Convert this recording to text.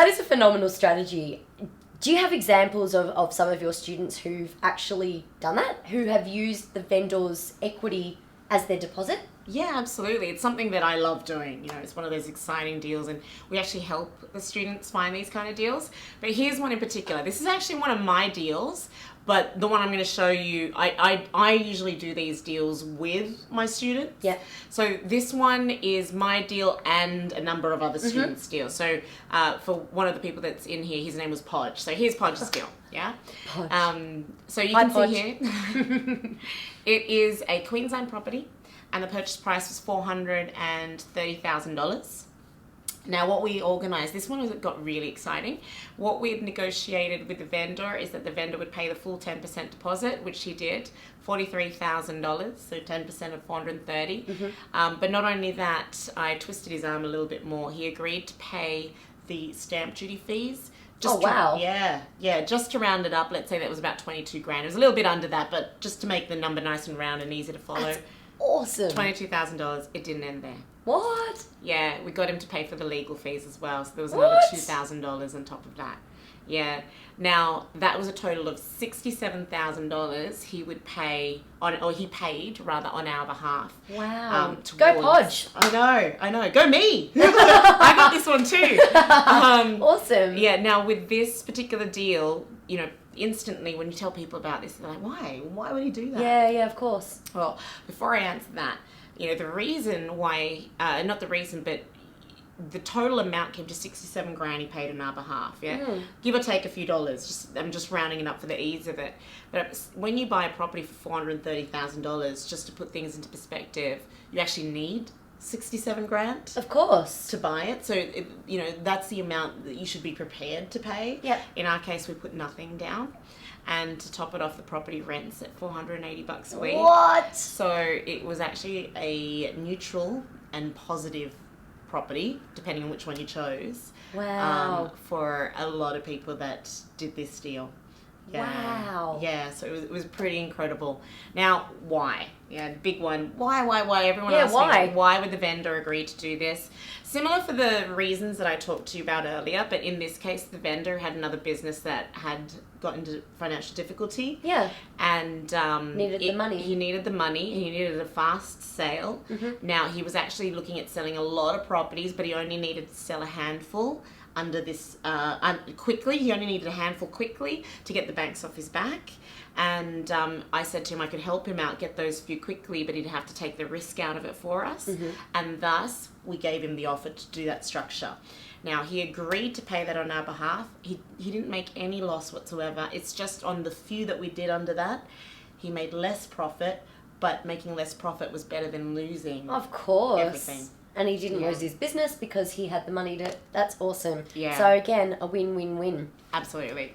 That is a phenomenal strategy. Do you have examples of some of your students who've actually done that, who have used the vendor's equity as their deposit? Yeah, absolutely. It's something that I love doing. It's one of those exciting deals, and we actually help the students find these kind of deals. But here's one in particular. This is actually one of my deals, but the one I'm going to show you, I usually do these deals with my students. Yeah. So this one is my deal and a number of other students' deals. So for one of the people that's in here, his name was Podge. So here's Podge's deal. Yeah. Podge. So you Hi, can Podge. see here, it is a Queensland property, and the purchase price was $430,000. Now, what we organised, this one got really exciting. What we had negotiated with the vendor is that the vendor would pay the full 10% deposit, which he did, $43,000, so 10% of $430,000. But not only that, I twisted his arm a little bit more. He agreed to pay the stamp duty fees. Wow. Just to round it up, let's say that was about 22 grand. It was a little bit under that, but just to make the number nice and round and easy to follow. That's awesome. $22,000. It didn't end there. What? Yeah, we got him to pay for the legal fees as well, so there was another $2,000 on top of that. Yeah. Now, that was a total of $67,000 he would pay he paid on our behalf. Wow. Go Podge. I know. Go me. I got this one too. Awesome. Yeah. Now, with this particular deal, instantly when you tell people about this, they're like, why? Why would he do that? Yeah, of course. Well, before I answer that, the reason why, not the reason, but the total amount came to 67 grand he paid on our behalf, give or take a few dollars. I'm just rounding it up for the ease of it. But when you buy a property for $430,000, just to put things into perspective, you actually need 67 grand. Of course. To buy it. So, that's the amount that you should be prepared to pay. Yep. In our case, we put nothing down. And to top it off, the property rents at $480 a week. What? So it was actually a neutral and positive property, depending on which one you chose. Wow. For a lot of people that did this deal. Yeah. Wow. Yeah, so it was pretty incredible. Now, why? Yeah, big one. Why? Everyone asks why? me, why would the vendor agree to do this? Similar for the reasons that I talked to you about earlier, but in this case, the vendor had another business that had got into financial difficulty. Yeah. And needed the money. He needed the money. He needed a fast sale. Now, he was actually looking at selling a lot of properties, but he only needed to sell a handful under this quickly. He only needed a handful quickly to get the banks off his back. And I said to him I could help him out, get those few quickly, but he'd have to take the risk out of it for us. And thus, we gave him the offer to do that structure. Now, he agreed to pay that on our behalf. He didn't make any loss whatsoever. It's just on the few that we did under that, he made less profit, but making less profit was better than losing. Of course. Everything. And he didn't lose his business because he had the money to... That's awesome. Yeah. So, again, a win-win-win. Absolutely.